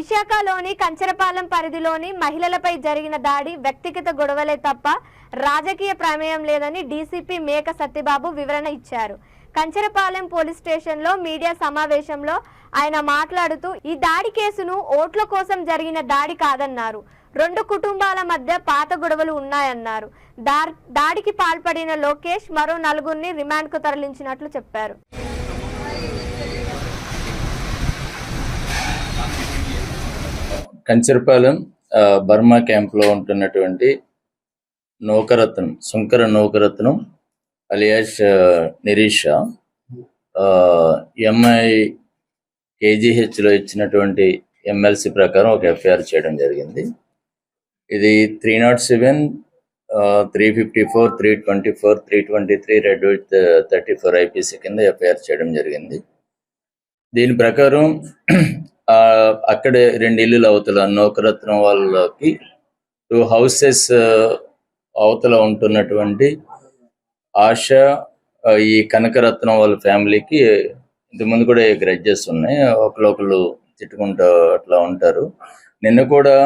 విశాఖలోని కంచరపాలెం పరిధిలోని మహిళలపై జరిగిన దాడి వ్యక్తిగత గొడవలే తప్ప రాజకీయ ప్రమేయం లేదని డీసీపీ మేక సత్యబాబు వివరణ ఇచ్చారు. కంచరపాలెం పోలీస్ స్టేషన్లో మీడియా సమావేశంలో ఆయన మాట్లాడుతూ ఈ దాడి కేసును ఓట్ల కోసం జరిగిన దాడి కాదన్నారు. రెండు కుటుంబాల మధ్య పాత గొడవలు ఉన్నాయన్నారు. దాడికి పాల్పడిన లోకేష్ మరో నలుగురిని రిమాండ్కు తరలించినట్లు చెప్పారు. కంచరపాలెం బర్మా క్యాంప్లో ఉంటున్నటువంటి నౌకరత్నం శంకర నౌకరత్నం అలియాస్ నిరీషా ఎంఐ కేజీహెచ్లో ఇచ్చినటువంటి ఎమ్మెల్సీ ప్రకారం ఒక ఎఫ్ఐఆర్ చేయడం జరిగింది. ఇది 307, 354, 324, 323 రెడ్ విత్ 34 ఐపీసీ కింద ఎఫ్ఐఆర్ చేయడం జరిగింది. దీని ప్రకారం అక్కడే 2 ఇల్లులు అవతల నౌకరత్నం వాళ్ళకి 2 హౌసెస్ అవతల ఉంటున్నటువంటి ఆశ ఈ కనకరత్నం వాళ్ళ ఫ్యామిలీకి ఇంతకుముందు కూడా గ్రడ్జెస్ ఉన్నాయి. ఒకళ్ళు తిట్టుకుంటూ అట్లా ఉంటారు. నిన్న కూడా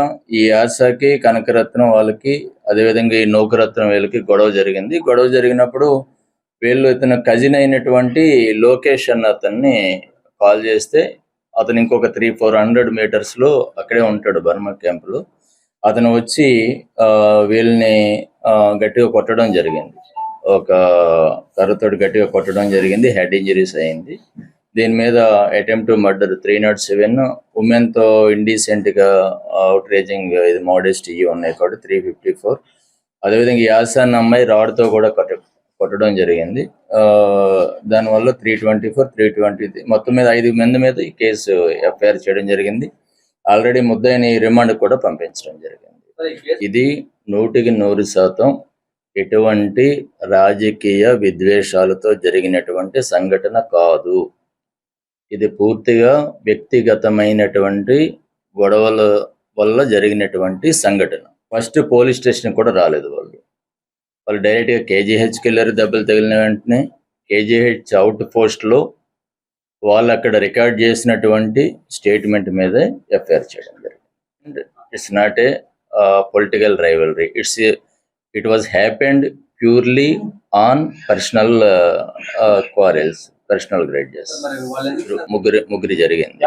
ఈ ఆశకి కనకరత్నం వాళ్ళకి అదేవిధంగా ఈ నౌకరత్నం వీళ్ళకి గొడవ జరిగింది. గొడవ జరిగినప్పుడు వీళ్ళు ఇతను కజిన్ అయినటువంటి లోకేష్ అన్న అతన్ని కాల్ చేస్తే అతను ఇంకొక 300-400 మీటర్స్లో అక్కడే ఉంటాడు బర్మా క్యాంపులో. అతను వచ్చి వీళ్ళని గట్టిగా కొట్టడం జరిగింది. ఒక కర్రతోటి గట్టిగా కొట్టడం జరిగింది. హెడ్ ఇంజరీస్ అయింది. దీని మీద అటెంప్ట్ టు మర్డర్ 307, ఉమెన్తో ఇండీసెంట్గా అవుట్రేజింగ్ ఇది మోడెస్టీ ఉన్నాయి కాబట్టి 354. అదేవిధంగా యాసాన్ అమ్మాయి రాడ్తో కూడా కొట్టడం జరిగింది. దానివల్ల 324, 323 మొత్తం మీద 5 మంది మీద ఈ కేసు ఎఫ్ఐఆర్ చేయడం జరిగింది. ఆల్రెడీ ముద్దాయిని రిమాండ్ కూడా పంపించడం జరిగింది. ఇది 100% ఎటువంటి రాజకీయ విద్వేషాలతో జరిగినటువంటి సంఘటన కాదు. ఇది పూర్తిగా వ్యక్తిగతమైనటువంటి గొడవల వల్ల జరిగినటువంటి సంఘటన. ఫస్ట్ పోలీస్ స్టేషన్ కూడా రాలేదు వాళ్ళు డైరెక్ట్గా కేజీహెచ్కి వెళ్ళారు. దెబ్బలు తగిలిన వెంటనే కేజీహెచ్ అవుట్ పోస్ట్లో వాళ్ళు అక్కడ రికార్డ్ చేసినటువంటి స్టేట్మెంట్ మీదే ఎఫ్ఐఆర్ చేయడం జరిగింది. It's not a political rivalry. It was happened purely on personal quarrels, personal grudges. ముగ్గురు జరిగింది.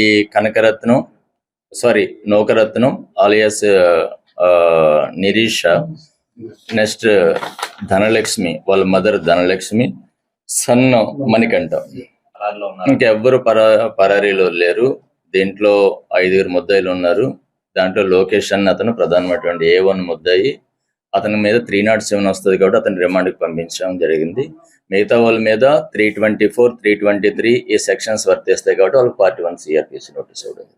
ఈ నౌకరత్నం అలియాస్ నిరీషా, నెక్స్ట్ ధనలక్ష్మి వాళ్ళ మదర్ ధనలక్ష్మి, సన్ మణికంఠ. ఇంకెవ్వరు పరారీలో లేరు. దీంట్లో 5 ముద్దాయిలు ఉన్నారు. దాంట్లో లోకేష్ అన్న అతను ప్రధానమైనటువంటి A1 ముద్దాయి. అతని మీద 307 వస్తుంది కాబట్టి అతను రిమాండ్కి పంపించడం జరిగింది. మిగతా వాళ్ళ మీద 324, 323 ఈ సెక్షన్స్ వర్తిస్తాయి కాబట్టి వాళ్ళు Part 1 CRPC నోటీస్ ఇవ్వడం.